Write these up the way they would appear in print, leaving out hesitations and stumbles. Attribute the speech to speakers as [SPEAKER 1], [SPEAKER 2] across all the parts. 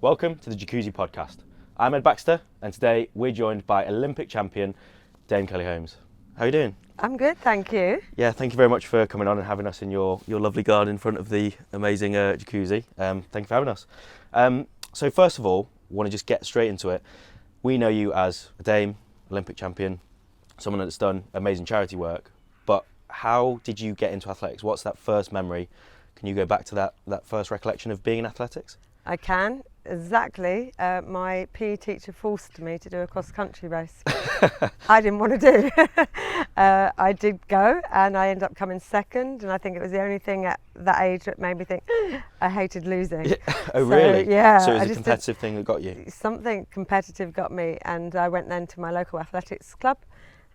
[SPEAKER 1] Welcome to the Jacuzzi Podcast. I'm Ed Baxter, and today we're joined by Olympic champion Dame Kelly Holmes. How are you doing?
[SPEAKER 2] I'm good, thank you.
[SPEAKER 1] Yeah, thank you very much for coming on and having us in your lovely garden in front of the amazing jacuzzi. Thank you for having us. So first of all, I want to just get straight into it. We know you as a Dame, Olympic champion, someone that's done amazing charity work, but how did you get into athletics? What's that first memory? Can you go back to that first recollection of being in athletics?
[SPEAKER 2] I can, exactly. My PE teacher forced me to do a cross-country race. I didn't want to do. I did go and I ended up coming second, and I think it was the only thing at that age that made me think I hated losing.
[SPEAKER 1] Yeah. Oh, really?
[SPEAKER 2] Yeah.
[SPEAKER 1] So it was a competitive thing that got you?
[SPEAKER 2] Something competitive got me, and I went then to my local athletics club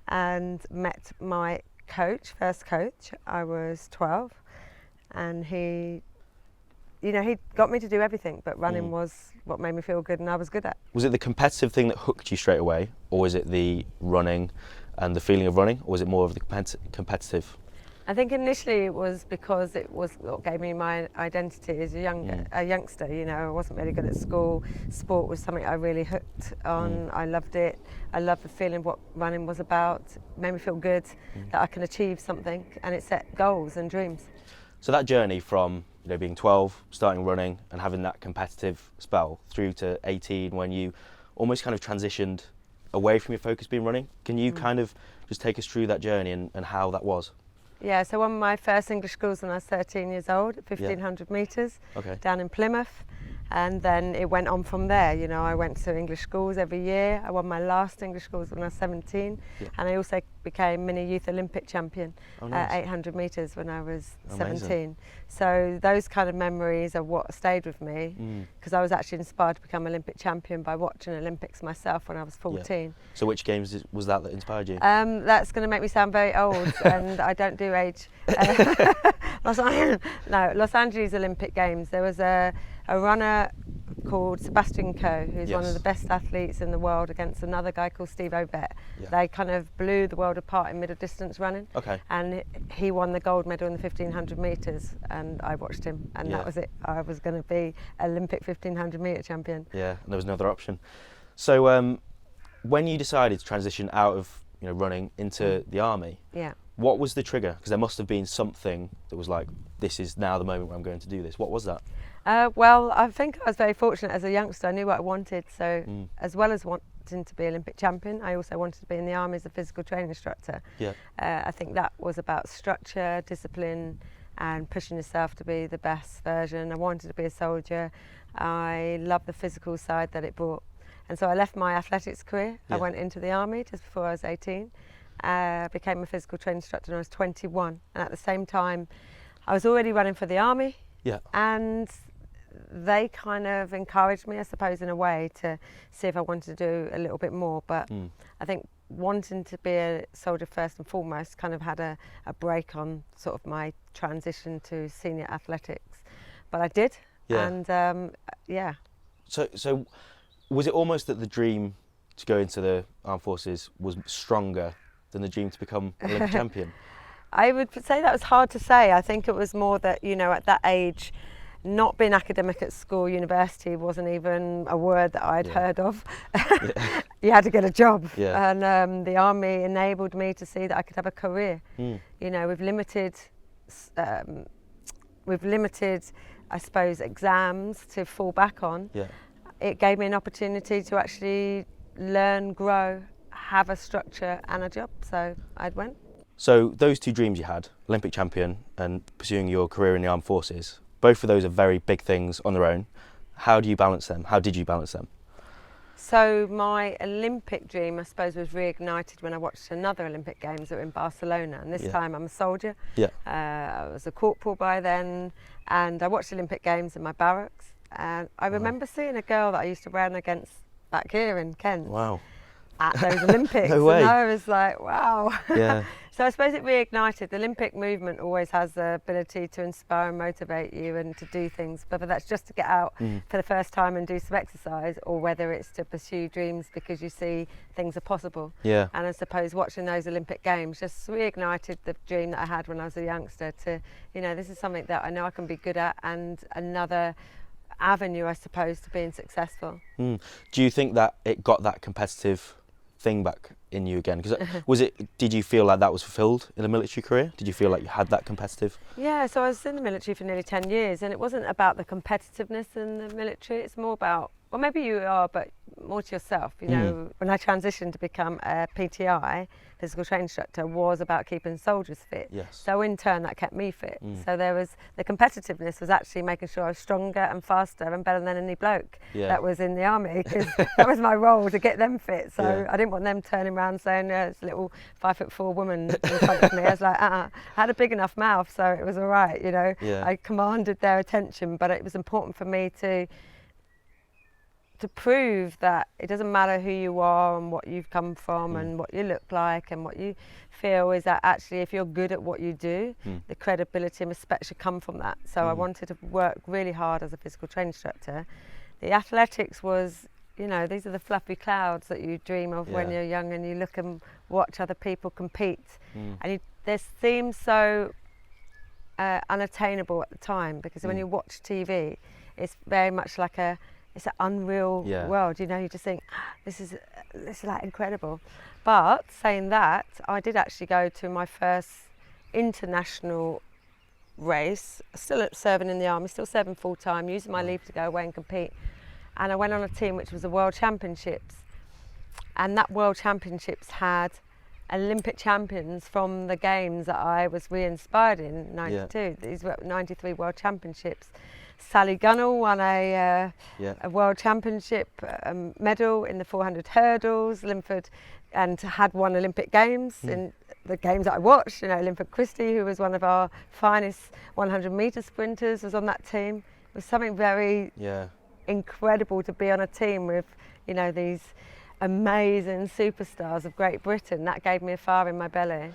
[SPEAKER 2] and met my coach, first coach. I was 12, and he got me to do everything, but running was what made me feel good and I was good at.
[SPEAKER 1] Was it the competitive thing that hooked you straight away, or was it the running and the feeling of running, or was it more of the competitive?
[SPEAKER 2] I think initially it was because it was what gave me my identity as a youngster. You know, I wasn't really good at school. Sport was something I really hooked on. I loved it. I loved the feeling of what running was about. It made me feel good that I can achieve something, and it set goals and dreams.
[SPEAKER 1] So that journey from being 12, starting running and having that competitive spell through to 18 when you almost kind of transitioned away from your focus being running. Can you kind of just take us through that journey and how that was?
[SPEAKER 2] Yeah, so I won my first English schools when I was 13 years old, 1,500 metres, down in Plymouth. And then it went on from there. You know, I went to English schools every year. I won my last English schools when I was 17. And I also became mini youth Olympic champion at 800 metres when I was 17. So those kind of memories are what stayed with me, because I was actually inspired to become Olympic champion by watching Olympics myself when I was 14.
[SPEAKER 1] Yeah. So which games was that inspired you?
[SPEAKER 2] That's going to make me sound very old, and I don't do age. Los Angeles Olympic Games. There was a runner called Sebastian Coe, who's one of the best athletes in the world, against another guy called Steve Ovett. They kind of blew the world apart in middle distance running, and he won the gold medal in the 1,500 metres, and I watched him, and that was it. I was going to be Olympic 1,500 metre champion.
[SPEAKER 1] Yeah, and there was no other option. So when you decided to transition out of running into the army, what was the trigger? Because there must have been something that was like, this is now the moment where I'm going to do this. What was that?
[SPEAKER 2] Well, I think I was very fortunate as a youngster. I knew what I wanted. So as well as wanting to be Olympic champion, I also wanted to be in the army as a physical training instructor. I think that was about structure, discipline, and pushing yourself to be the best version. I wanted to be a soldier. I loved the physical side that it brought. And so I left my athletics career. I went into the army just before I was 18. Became a physical training instructor when I was 21. And at the same time, I was already running for the army. And they kind of encouraged me, I suppose, in a way, to see if I wanted to do a little bit more. But I think wanting to be a soldier first and foremost kind of had a break on sort of my transition to senior athletics. But I did. And
[SPEAKER 1] So was it almost that the dream to go into the armed forces was stronger than the dream to become Olympic champion?
[SPEAKER 2] I would say that was hard to say. I think it was more that, at that age, not being academic at school, university wasn't even a word that I'd heard of. You had to get a job. And the army enabled me to see that I could have a career. With limited, I suppose, exams to fall back on. It gave me an opportunity to actually learn, grow, have a structure and a job. So I went.
[SPEAKER 1] So those two dreams you had, Olympic champion and pursuing your career in the armed forces, both of those are very big things on their own. How do you balance them? How did you balance them?
[SPEAKER 2] So my Olympic dream, I suppose, was reignited when I watched another Olympic Games that were in Barcelona. And this time I'm a soldier. I was a corporal by then, and I watched Olympic Games in my barracks. And I remember seeing a girl that I used to run against back here in Kent.
[SPEAKER 1] Wow.
[SPEAKER 2] At those Olympics.
[SPEAKER 1] No way.
[SPEAKER 2] And I was like, wow. So I suppose it reignited. The Olympic movement always has the ability to inspire and motivate you and to do things, whether that's just to get out for the first time and do some exercise, or whether it's to pursue dreams because you see things are possible. And I suppose watching those Olympic Games just reignited the dream that I had when I was a youngster to, this is something that I know I can be good at, and another avenue, I suppose, to being successful.
[SPEAKER 1] Do you think that it got that competitive thing back in you again? Because did you feel like that was fulfilled in a military career? Did you feel like you had that competitive?
[SPEAKER 2] Yeah, so I was in the military for nearly 10 years, and it wasn't about the competitiveness in the military. It's more about, well, maybe you are, but more to yourself. You know, when I transitioned to become a PTI, physical training instructor, was about keeping soldiers fit.
[SPEAKER 1] Yes.
[SPEAKER 2] So in turn, that kept me fit. So there was, the competitiveness was actually making sure I was stronger and faster and better than any bloke that was in the army, because that was my role, to get them fit. So I didn't want them turning around saying, it's a little 5'4" woman in front of me. I was like, I had a big enough mouth, so it was all right, you know. I commanded their attention, but it was important for me to prove that it doesn't matter who you are and what you've come from and what you look like and what you feel, is that actually if you're good at what you do, the credibility and respect should come from that. So I wanted to work really hard as a physical training instructor. The athletics was, you know, these are the fluffy clouds that you dream of when you're young, and you look and watch other people compete, and they seem so unattainable at the time, because when you watch TV, it's very much like it's an unreal world, you know. You just think, this is like incredible. But saying that, I did actually go to my first international race, still serving in the army, still serving full time, using my leave to go away and compete. And I went on a team which was the World Championships, and that World Championships had Olympic champions from the games that I was re-inspired in '92. These were '93 World Championships. Sally Gunnell won a World Championship medal in the 400 hurdles, Linford, and had won Olympic Games in the games that I watched. You know, Linford Christie, who was one of our finest 100-metre sprinters, was on that team. It was something very incredible to be on a team with, you know, these amazing superstars of Great Britain. That gave me a fire in my belly.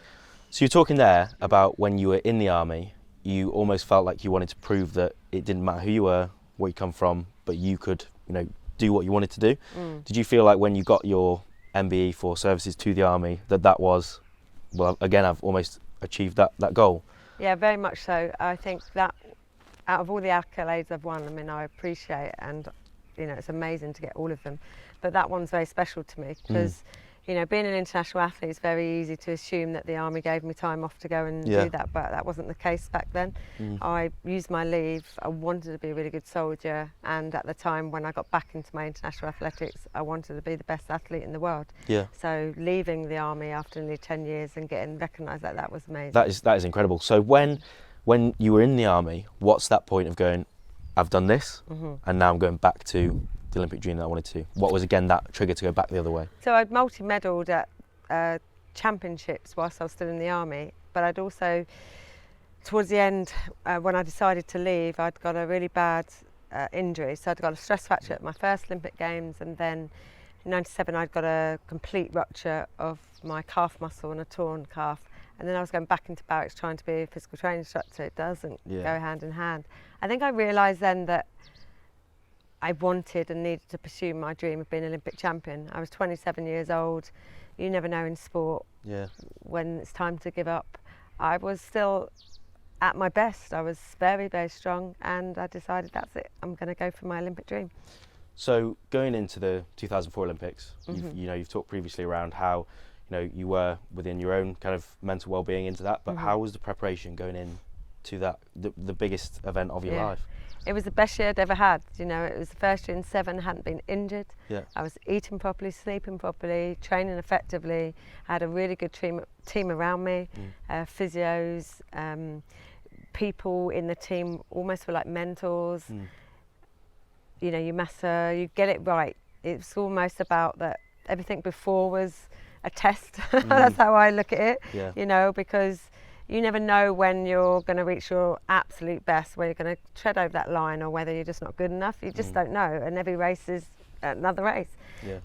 [SPEAKER 1] So you're talking there about when you were in the army, you almost felt like you wanted to prove that it didn't matter who you were, where you come from, but you could, you know, do what you wanted to do. Did you feel like when you got your MBE for services to the army that was, well, again, I've almost achieved that goal? Yeah,
[SPEAKER 2] very much so. I think that out of all the accolades I've won, I mean, I appreciate, and, you know, it's amazing to get all of them, but that one's very special to me, because you know, being an international athlete, it's very easy to assume that the army gave me time off to go and do that, but that wasn't the case back then. I used my leave. I wanted to be a really good soldier, and at the time when I got back into my international athletics, I wanted to be the best athlete in the world. So leaving the army after nearly 10 years and getting recognised like that was amazing. That is incredible. So when you were in the army, what's that point of going, I've done this, and now I'm going back to the Olympic dream that I wanted to? What was, again, that trigger to go back the other way? So I'd multi-medalled at championships whilst I was still in the army, but I'd also, towards the end, when I decided to leave, I'd got a really bad injury. So I'd got a stress fracture at my first Olympic Games, and then in '97 I'd got a complete rupture of my calf muscle and a torn calf. And then I was going back into barracks trying to be a physical training instructor. It doesn't go hand in hand. I think I realised then that I wanted and needed to pursue my dream of being an Olympic champion. I was 27 years old. You never know in sport when it's time to give up. I was still at my best. I was very, very strong, and I decided that's it. I'm going to go for my Olympic dream. So going into the 2004 Olympics, you've talked previously around how, you know, you were within your own kind of mental well-being into that, but how was the preparation going into that, the biggest event of your life? It was the best year I'd ever had. You know, it was the first year in 7, I hadn't been injured. I was eating properly, sleeping properly, training effectively. I had a really good team around me, physios, people in the team almost were like mentors. You know, you master, you get it right. It's almost about that everything before was a test. That's how I look at it, you know, because you never know when you're going to reach your absolute best, where you're going to tread over that line, or whether you're just not good enough. You just don't know, and every race is another race.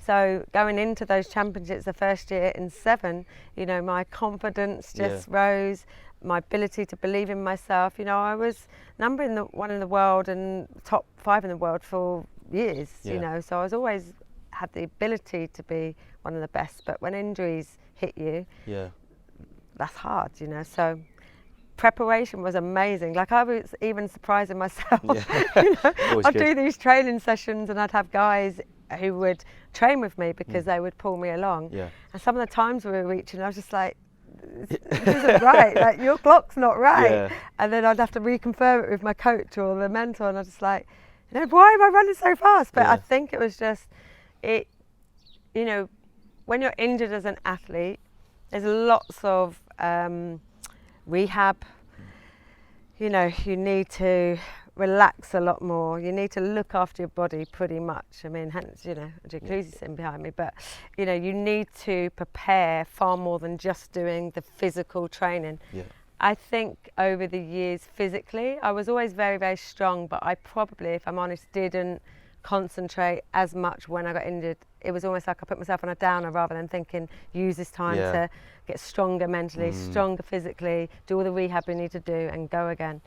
[SPEAKER 2] So going into those championships the first year in 7, you know, my confidence just rose, my ability to believe in myself. You know, I was number 1 in the world and top 5 in the world for years, you know, so I was always had the ability to be one of the best, but when injuries hit you, that's hard, you know. So preparation was amazing. Like, I was even surprising myself.
[SPEAKER 1] Yeah.
[SPEAKER 2] You know,
[SPEAKER 1] Always
[SPEAKER 2] I'd
[SPEAKER 1] good.
[SPEAKER 2] do these training sessions and I'd have guys who would train with me because they would pull me along.
[SPEAKER 1] Yeah.
[SPEAKER 2] And some of the times we were reaching, I was just like, this isn't right, like your clock's not right.
[SPEAKER 1] Yeah.
[SPEAKER 2] And then I'd have to reconfirm it with my coach or the mentor, and I was just like, you know, why am I running so fast? But I think it was just, you know, when you're injured as an athlete, there's lots of rehab. You know, you need to relax a lot more. You need to look after your body pretty much. I mean, hence, you know, a jacuzzi sitting behind me, but you know, you need to prepare far more than just doing the physical training.
[SPEAKER 1] Yeah.
[SPEAKER 2] I think over the years, physically, I was always very, very strong, but I probably, if I'm honest, didn't concentrate as much when I got injured. It was almost like I put myself on a downer rather than thinking, use this time to get stronger mentally, stronger physically, do all the rehab we need to do and go again.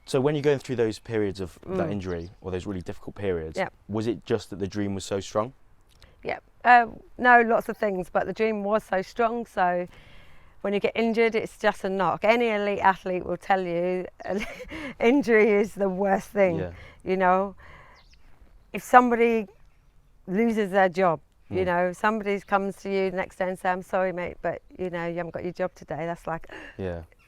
[SPEAKER 1] So when you're going through those periods of that injury, or those really difficult periods, was it just that the dream was so strong?
[SPEAKER 2] Yeah, no, lots of things, but the dream was so strong. So when you get injured, it's just a knock. Any elite athlete will tell you injury is the worst thing.
[SPEAKER 1] Yeah.
[SPEAKER 2] You know, if somebody loses their job, you know, somebody comes to you the next day and say, I'm sorry, mate, but you know, you haven't got your job today. That's like,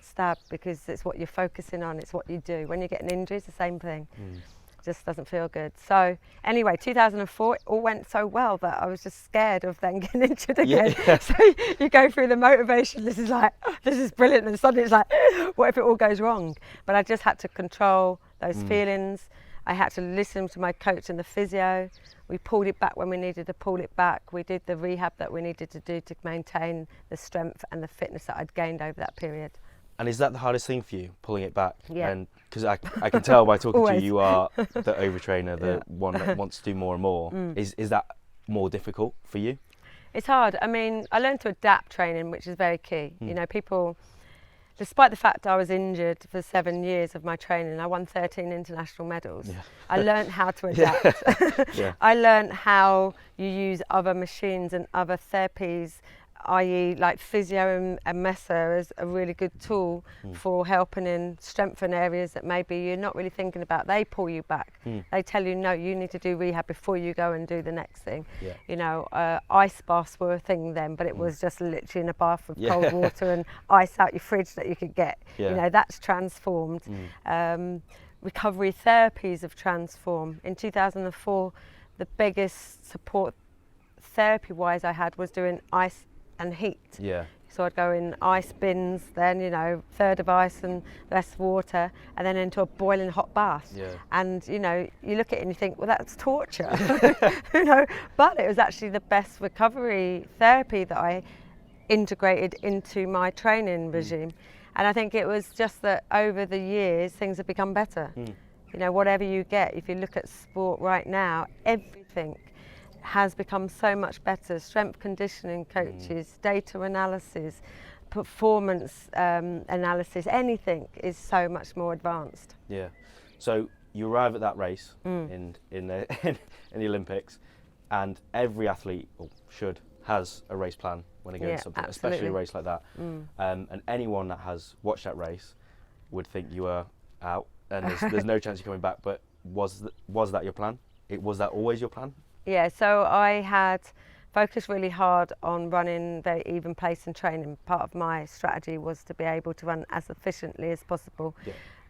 [SPEAKER 2] stab, because it's what you're focusing on, it's what you do. When you get an injury, it's the same thing. It just doesn't feel good. So anyway, 2004, it all went so well that I was just scared of then getting injured again. So you go through the motivation, this is like, this is brilliant, and suddenly it's like, what if it all goes wrong? But I just had to control those feelings. I had to listen to my coach and the physio. We pulled it back when we needed to pull it back. We did the rehab that we needed to do to maintain the strength and the fitness that I'd gained over that period. And
[SPEAKER 1] is that the hardest thing for you, pulling it back?
[SPEAKER 2] Yeah.
[SPEAKER 1] And because I can tell by talking to you, you are the overtrainer, the one that wants to do more and more. Is that more difficult for you?
[SPEAKER 2] It's hard. I mean, I learned to adapt training, which is very key. You know, people, despite the fact I was injured for 7 years of my training, I won 13 international medals. I learned how to adapt. I learned how you use other machines and other therapies, i.e. like physio and mesa as a really good tool for helping in strengthen areas that maybe you're not really thinking about. They pull you back. They tell you, no, you need to do rehab before you go and do the next thing. You know, ice baths were a thing then, but it was just literally in a bath with cold water and ice out your fridge that you could get. You know, that's transformed. Recovery therapies have transformed. In 2004, the biggest support therapy-wise I had was doing ice and heat. So I'd go in ice bins, then, you know, third of ice and less water, and then into a boiling hot bath. And, you know, you look at it and you think, well, that's torture. You know, but it was actually the best recovery therapy that I integrated into my training regime. And I think it was just that over the years, things have become better. You know, whatever you get, if you look at sport right now, everything has become so much better. Strength conditioning coaches, data analysis, performance analysis, anything is so much more advanced.
[SPEAKER 1] So you arrive at that race in the Olympics, and every athlete, or has a race plan when they go into something, especially a race like that. And anyone that has watched that race would think you were out and there's no chance you're coming back. But was that your plan? Was that always your plan?
[SPEAKER 2] Yeah, so I had focused really hard on running very even pace and training. Part of my strategy was to be able to run as efficiently as possible,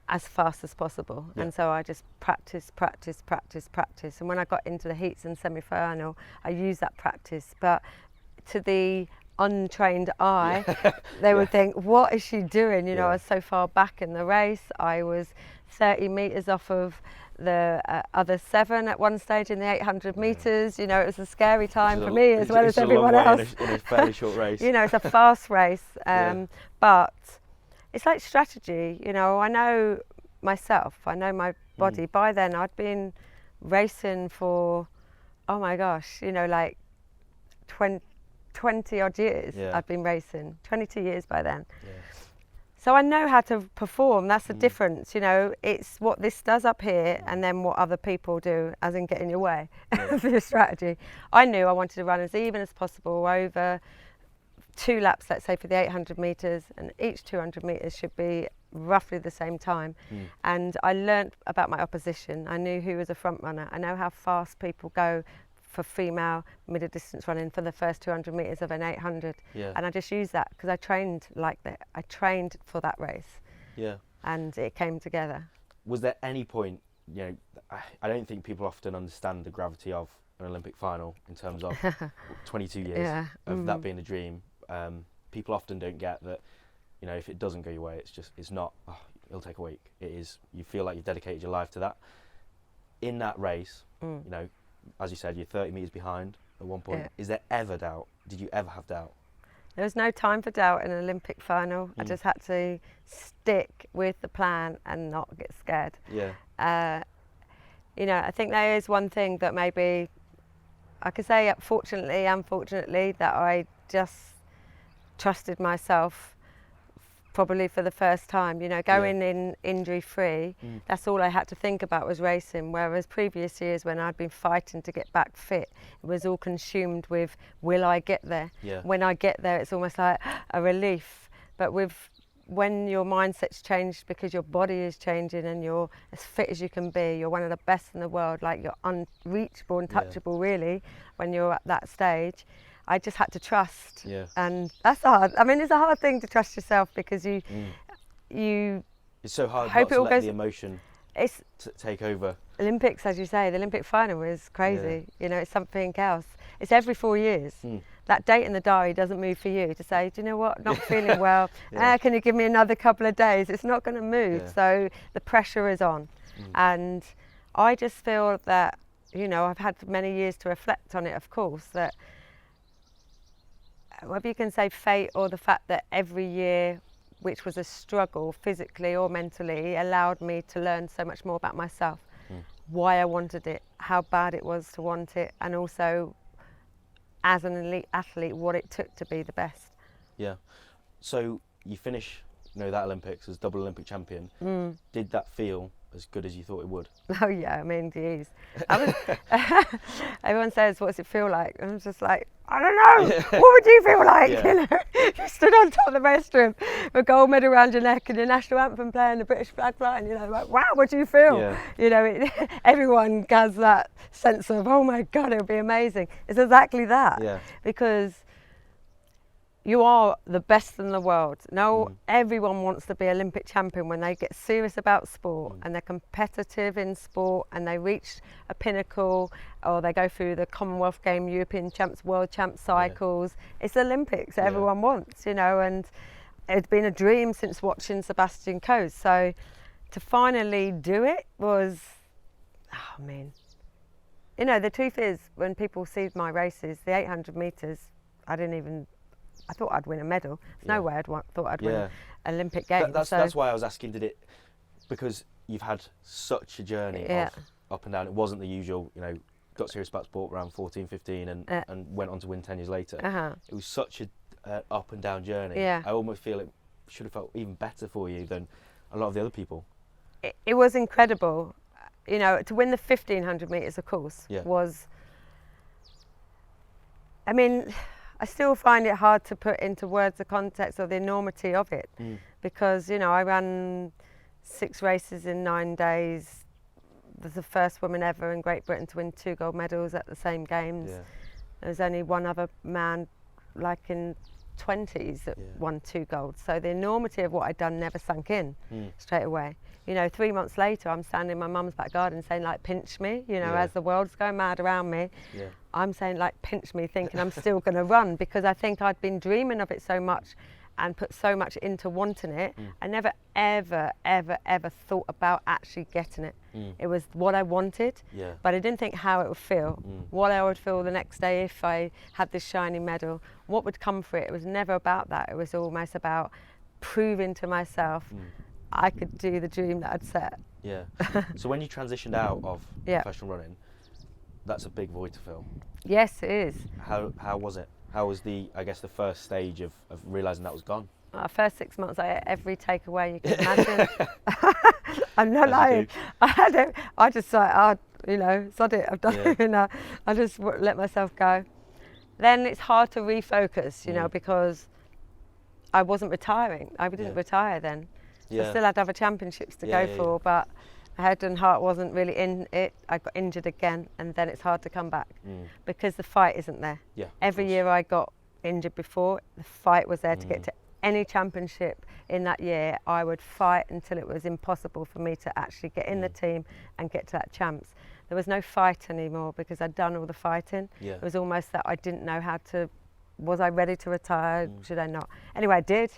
[SPEAKER 2] as fast as possible. And so I just practice. And when I got into the heats and semi-final, I used that practice. But to the untrained eye, they would think, what is she doing? You know, I was so far back in the race. I was 30 metres off of the other 7 at one stage in the 800 metres. You know, it was a scary time for me as well as everyone else.
[SPEAKER 1] In a fairly short race.
[SPEAKER 2] You know, it's a fast race, but it's like strategy. You know, I know myself, I know my body. By then I'd been racing for, oh my gosh, you know, like 20 odd years. I'd been racing, 22 years by then. So I know how to perform. That's the difference, you know. It's what this does up here and then what other people do, as in get in your way for your strategy. I knew I wanted to run as even as possible over 2 laps, let's say, for the 800 metres, and each 200 metres should be roughly the same time, and I learnt about my opposition. I knew who was a front runner. I know how fast people go for female middle distance running for the first 200 metres of an 800, and I just used that because I trained like that. I trained for that race, and it came together.
[SPEAKER 1] Was there any point, you know, I don't think people often understand the gravity of an Olympic final in terms of 22 years of that being a dream. People often don't get that, you know, if it doesn't go your way, it's not, it'll take a week. It is, you feel like you've dedicated your life to that. In that race, you know, as you said, you're 30 metres behind at one point. Is there ever doubt? Did you ever have doubt?
[SPEAKER 2] There was no time for doubt in an Olympic final. I just had to stick with the plan and not get scared. You know, I think there is one thing that maybe I could say, fortunately, unfortunately, that I just trusted myself probably for the first time. You know, going in injury free, that's all I had to think about was racing, whereas previous years when I'd been fighting to get back fit, it was all consumed with, will I get there? When I get there, it's almost like a relief. But when your mindset's changed because your body is changing and you're as fit as you can be, you're one of the best in the world, like you're unreachable, untouchable really, when you're at that stage. I just had to trust, and that's hard. I mean, it's a hard thing to trust yourself because you
[SPEAKER 1] it's so hard
[SPEAKER 2] hope
[SPEAKER 1] not to
[SPEAKER 2] it all
[SPEAKER 1] let
[SPEAKER 2] goes,
[SPEAKER 1] the emotion take over.
[SPEAKER 2] Olympics, as you say, the Olympic final is crazy. You know, it's something else. It's every 4 years. That date in the diary doesn't move for you to say, do you know what, not feeling well, can you give me another couple of days? It's not going to move. So the pressure is on. And I just feel that, you know, I've had many years to reflect on it, of course, that whether you can say fate or the fact that every year, which was a struggle physically or mentally, allowed me to learn so much more about myself, why I wanted it, how bad it was to want it, and also as an elite athlete, what it took to be the best.
[SPEAKER 1] So you finish, you know, that Olympics as double Olympic champion. Did that feel as good as you thought it would?
[SPEAKER 2] Oh yeah, I mean, geez. Everyone says, what's it feel like? And I'm just like, I don't know. What would you feel like? You know, you stood on top of the rostrum with a gold medal around your neck and your national anthem playing, the British flag flying. You know, like, wow, what do you feel? You know, everyone has that sense of, oh my God, it'll be amazing. It's exactly that. Because you are the best in the world. Now, everyone wants to be Olympic champion when they get serious about sport and they're competitive in sport and they reach a pinnacle, or they go through the Commonwealth Game, European champs, world champs cycles. It's Olympics that everyone wants, you know, and it's been a dream since watching Sebastian Coe. So to finally do it was, oh man. You know, the truth is, when people see my races, the 800 metres, I thought I'd win a medal. There's no way thought I'd win an Olympic Games.
[SPEAKER 1] That's why I was asking, because you've had such a journey of up and down. It wasn't the usual, you know, got serious about sport around 14, 15 and went on to win 10 years later. It was such a up and down journey. I almost feel it should have felt even better for you than a lot of the other people.
[SPEAKER 2] It was incredible. You know, to win the 1500 metres, of course, was, I mean, I still find it hard to put into words the context or the enormity of it, because, you know, I ran 6 races in 9 days. I was the first woman ever in Great Britain to win 2 gold medals at the same games. There was only one other man, like in 20s, that won 2 golds. So the enormity of what I'd done never sunk in straight away. You know, 3 months later, I'm standing in my mum's back garden saying, like, pinch me, you know, as the world's going mad around me. I'm saying, like, pinch me, thinking I'm still going to run, because I think I'd been dreaming of it so much and put so much into wanting it. I never, ever, ever, ever thought about actually getting it. It was what I wanted, but I didn't think how it would feel, what I would feel the next day if I had this shiny medal, what would come for it. It was never about that. It was almost about proving to myself I could do the dream that I'd set.
[SPEAKER 1] So when you transitioned out of professional running, that's a big void to fill.
[SPEAKER 2] Yes, it is.
[SPEAKER 1] How was it? How was the first stage of realising that was gone?
[SPEAKER 2] First 6 months, I ate every takeaway you can imagine. I'm not lying. I just like, you know, sod it. I've done it. You know, I just let myself go. Then it's hard to refocus, you know, because I wasn't retiring. I didn't retire then. I still had other championships to go for, but my head and heart wasn't really in it. I got injured again, and then it's hard to come back because the fight isn't there. Every year I got injured before, the fight was there to get to any championship in that year. I would fight until it was impossible for me to actually get in the team and get to that champs. There was no fight anymore because I'd done all the fighting. It was almost that I didn't know how to, was I ready to retire? Should I not? Anyway, I did.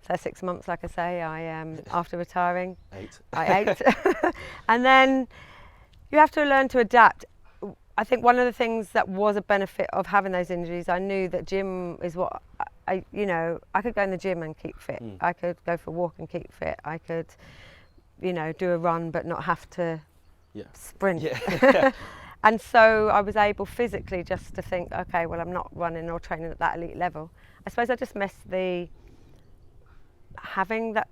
[SPEAKER 2] So 6 months, like I say, after retiring, I ate. And then you have to learn to adapt. I think one of the things that was a benefit of having those injuries, I knew that gym is what I could go in the gym and keep fit. I could go for a walk and keep fit. I could, do a run but not have to sprint. And so I was able physically just to think, okay, well, I'm not running or training at that elite level. I suppose I just missed having that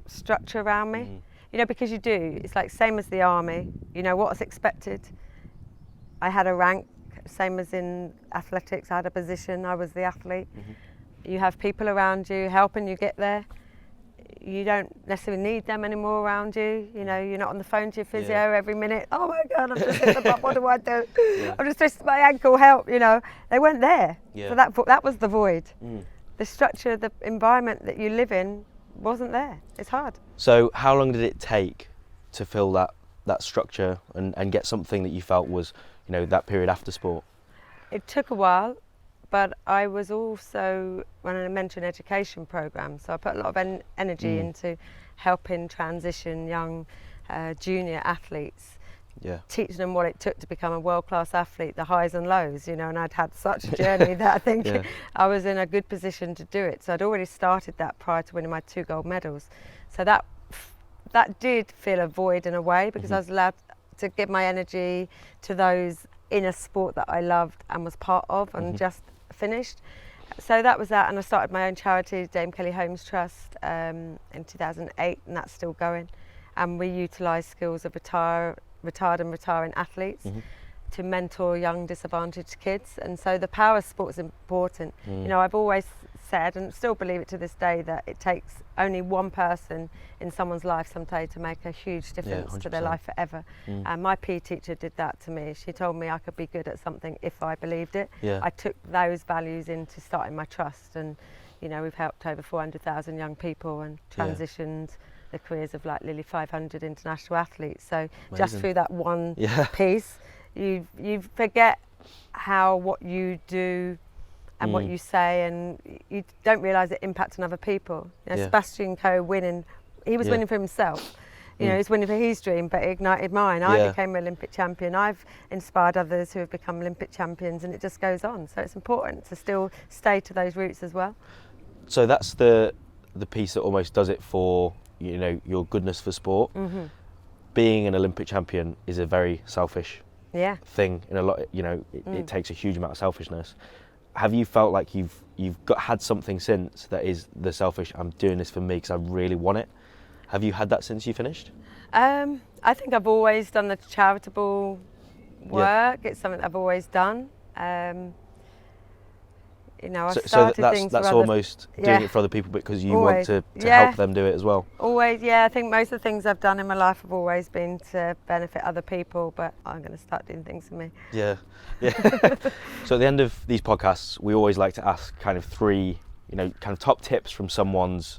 [SPEAKER 2] structure around me, because you do. It's like same as the army. You know what's expected. I had a rank, same as in athletics. I had a position. I was the athlete. You have people around you helping you get there. You don't necessarily need them anymore around you. You're not on the phone to your physio every minute. Oh my God, I've just hit the butt. What do I do? I've just twisted my ankle. Help! They weren't there. So that was the void. The structure, the environment that you live in wasn't there. It's hard.
[SPEAKER 1] So how long did it take to fill that structure and get something that you felt was, that period after sport?
[SPEAKER 2] It took a while, but I was also running a mentoring education program, so I put a lot of energy into helping transition young junior athletes. Teaching them what it took to become a world-class athlete, the highs and lows, and I'd had such a journey that I think I was in a good position to do it. So I'd already started that prior to winning my 2 gold medals. So that did fill a void in a way, because I was allowed to give my energy to those in a sport that I loved and was part of and just finished. So that was that, and I started my own charity, Dame Kelly Holmes Trust, in 2008, and that's still going. And we utilise skills of retired and retiring athletes to mentor young disadvantaged kids. And so the power of sport is important. I've always said, and still believe it to this day, that it takes only one person in someone's life someday to make a huge difference to their life forever. And my PE teacher did that to me. She told me I could be good at something if I believed it. I took those values into starting my trust, and we've helped over 400,000 young people and transitioned the careers of like nearly 500 international athletes. So amazing. Just through that one piece, you forget what you do and what you say, and you don't realise it impacts on other people. Sebastian Coe winning, he was winning for himself. He was winning for his dream, but it ignited mine. I became an Olympic champion. I've inspired others who have become Olympic champions, and it just goes on. So it's important to still stay to those roots as well. So
[SPEAKER 1] that's the piece that almost does it for your goodness for sport. Being an Olympic champion is a very selfish thing in a lot. It takes a huge amount of selfishness. Have you felt like you've had something since that is the selfish, I'm doing this for me because I really want it? Have you had that since you finished?
[SPEAKER 2] I think I've always done the charitable work. It's something I've always done. I've started things for
[SPEAKER 1] that's
[SPEAKER 2] others.
[SPEAKER 1] Almost doing it for other people because you want to help them do it as well.
[SPEAKER 2] Always, I think most of the things I've done in my life have always been to benefit other people, but I'm going to start doing things for me. So at the end of these podcasts, we always like to ask kind of 3, kind of top tips from someone's,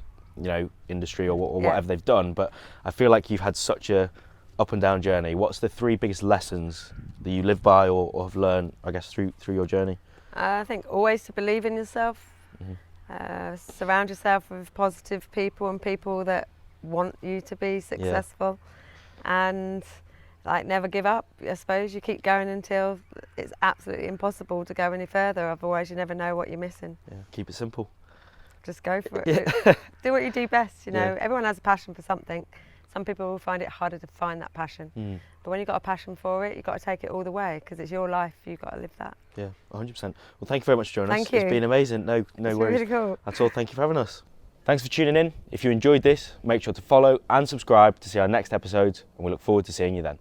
[SPEAKER 2] industry or whatever they've done. But I feel like you've had such a up and down journey. What's the 3 biggest lessons that you live by or have learned, I guess, through your journey? I think always to believe in yourself, surround yourself with positive people and people that want you to be successful, and never give up. I suppose you keep going until it's absolutely impossible to go any further, otherwise you never know what you're missing.
[SPEAKER 1] Keep it simple.
[SPEAKER 2] Just go for it. Do what you do best. Everyone has a passion for something. Some people will find it harder to find that passion. But when you've got a passion for it, you've got to take it all the way because it's your life. You've got to live that.
[SPEAKER 1] 100%. Well, thank you very much for joining us.
[SPEAKER 2] Thank you.
[SPEAKER 1] It's been amazing. No worries.
[SPEAKER 2] Really cool.
[SPEAKER 1] That's all. Thank you for having us. Thanks for tuning in. If you enjoyed this, make sure to follow and subscribe to see our next episodes, and we look forward to seeing you then.